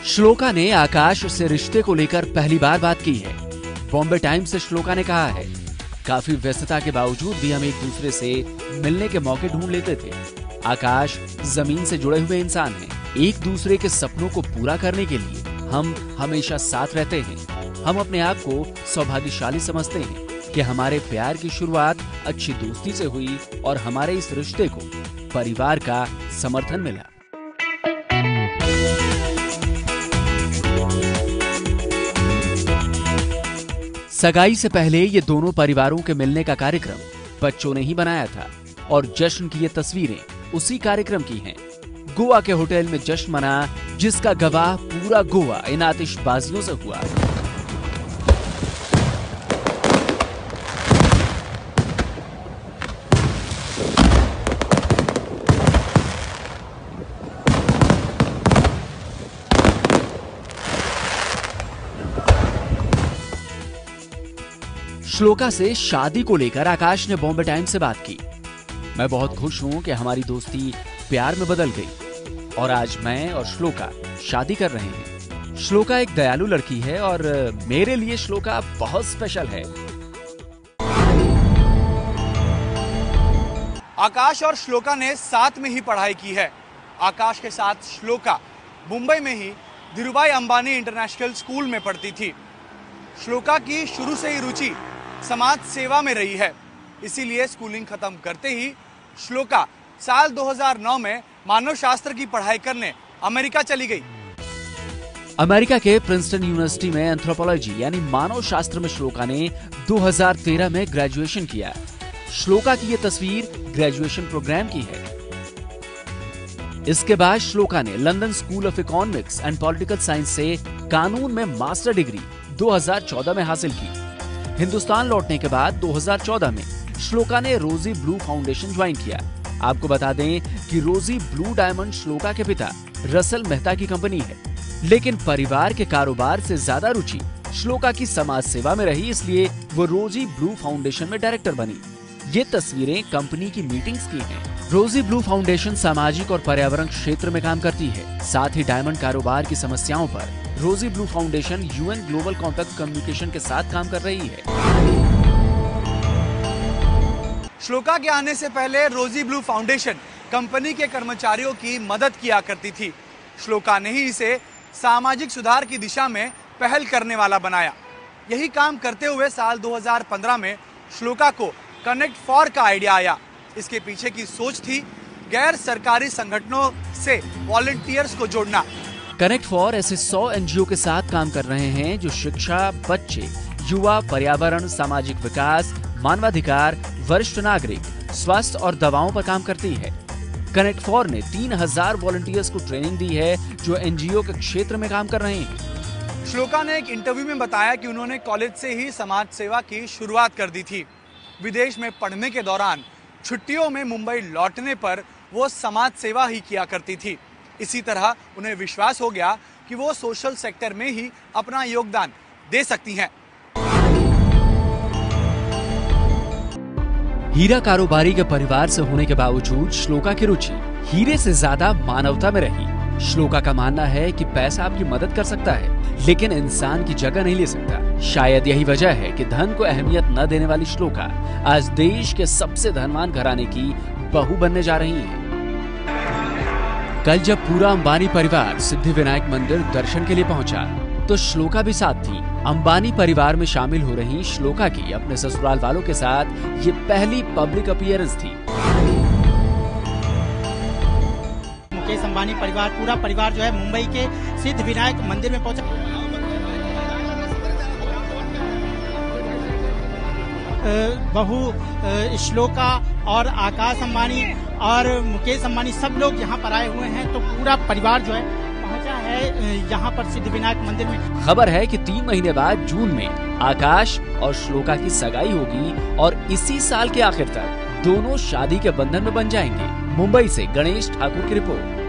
श्लोका ने आकाश से रिश्ते को लेकर पहली बार बात की है। बॉम्बे टाइम्स से श्लोका ने कहा है, काफी व्यस्तता के बावजूद भी हम एक दूसरे से मिलने के मौके ढूंढ लेते थे। आकाश जमीन से जुड़े हुए इंसान हैं। एक दूसरे के सपनों को पूरा करने के लिए हम हमेशा साथ रहते हैं। हम अपने आप को सौभाग्यशाली समझते हैं कि हमारे प्यार की शुरुआत अच्छी दोस्ती से हुई और हमारे इस रिश्ते को परिवार का समर्थन मिला। सगाई से पहले ये दोनों परिवारों के मिलने का कार्यक्रम बच्चों ने ही बनाया था और जश्न की ये तस्वीरें उसी कार्यक्रम की हैं। गोवा के होटल में जश्न मना, जिसका गवाह पूरा गोवा इन आतिशबाजियों से हुआ। श्लोका से शादी को लेकर आकाश ने बॉम्बे टाइम्स से बात की। मैं बहुत खुश हूं कि हमारी दोस्ती प्यार में बदल गई और आज मैं और श्लोका शादी कर रहे हैं। श्लोका एक दयालु लड़की है और मेरे लिए श्लोका बहुत स्पेशल है। आकाश और श्लोका ने साथ में ही पढ़ाई की है। आकाश के साथ श्लोका मुंबई में ही धीरूभाई अंबानी इंटरनेशनल स्कूल में पढ़ती थी। श्लोका की शुरू से ही रुचि समाज सेवा में रही है, इसीलिए स्कूलिंग खत्म करते ही श्लोका साल 2009 में मानव शास्त्र की पढ़ाई करने अमेरिका चली गई। अमेरिका के प्रिंसटन यूनिवर्सिटी में एंथ्रोपोलॉजी यानी मानव शास्त्र में श्लोका ने 2013 में ग्रेजुएशन किया। श्लोका की ये तस्वीर ग्रेजुएशन प्रोग्राम की है। इसके बाद श्लोका ने London school of economics and political science से कानून में मास्टर डिग्री 2014 में हासिल की। हिंदुस्तान लौटने के बाद 2014 में श्लोका ने रोजी ब्लू फाउंडेशन ज्वाइन किया। आपको बता दें कि रोजी ब्लू डायमंड श्लोका के पिता रसल मेहता की कंपनी है, लेकिन परिवार के कारोबार से ज्यादा रुचि श्लोका की समाज सेवा में रही, इसलिए वो रोजी ब्लू फाउंडेशन में डायरेक्टर बनी। ये तस्वीरें कंपनी की मीटिंग्स की हैं। रोजी ब्लू फाउंडेशन सामाजिक और पर्यावरण क्षेत्र में काम करती है। साथ ही डायमंड कारोबार की समस्याओं पर रोजी blue foundation UN global compact communication के साथ काम कर रही है। श्लोका के आने से पहले रोजी ब्लू फाउंडेशन कंपनी के कर्मचारियों की मदद किया करती थी। श्लोका ने ही इसे सामाजिक सुधार की दिशा में पहल करने वाला बनाया। यही काम करते हुए साल 2015 में श्लोका को कनेक्ट फॉर का आइडिया आया। इसके पीछे की सोच थी गैर सरकारी संगठनों से वॉलंटियर्स को जोड़ना। कनेक्ट फॉर ऐसे 100 एनजीओ के साथ काम कर रहे हैं जो शिक्षा, बच्चे, युवा, पर्यावरण, सामाजिक विकास, मानवाधिकार, वरिष्ठ नागरिक, स्वास्थ्य और दवाओं पर काम करती है। कनेक्ट फॉर ने 3000 वॉलंटियर्स को ट्रेनिंग दी है जो एनजीओ के क्षेत्र में काम कर रहे हैं। श्लोका ने एक इंटरव्यू में बताया कि उन्होंने कॉलेज से ही समाज सेवा की शुरुआत कर दी थी। विदेश में पढ़ने के दौरान छुट्टियों में मुंबई लौटने पर वो समाज सेवा ही किया करती थी। इसी तरह उन्हें विश्वास हो गया कि वो सोशल सेक्टर में ही अपना योगदान दे सकती हैं। हीरा कारोबारी के परिवार से होने के बावजूद श्लोका की रुचि हीरे से ज्यादा मानवता में रही। श्लोका का मानना है कि पैसा आपकी मदद कर सकता है, लेकिन इंसान की जगह नहीं ले सकता। शायद यही वजह है कि धन को अहमियत न देने वाली श्लोका आज देश के सबसे धनवान घराने की बहू बनने जा रही है। कल जब पूरा अंबानी परिवार सिद्धिविनायक मंदिर दर्शन के लिए पहुंचा, तो श्लोका भी साथ थी। अंबानी परिवार में शामिल हो रही श्लोका की अपने ससुराल वालों के साथ ये पहली पब्लिक अपीयरेंस थी। मुकेश अंबानी परिवार, पूरा परिवार जो है मुंबई के सिद्धिविनायक मंदिर में पहुंचा। बहू श्लोका और आकाश अंबानी और मुकेश अंबानी सब लोग यहाँ पर आए हुए हैं, तो पूरा परिवार जो है पहुंचा है यहाँ पर सिद्धिविनायक मंदिर में। खबर है कि 3 महीने बाद जून में आकाश और श्लोका की सगाई होगी और इसी साल के आखिर तक दोनों शादी के बंधन में बन जाएंगे। मुंबई से गणेश ठाकुर की रिपोर्ट।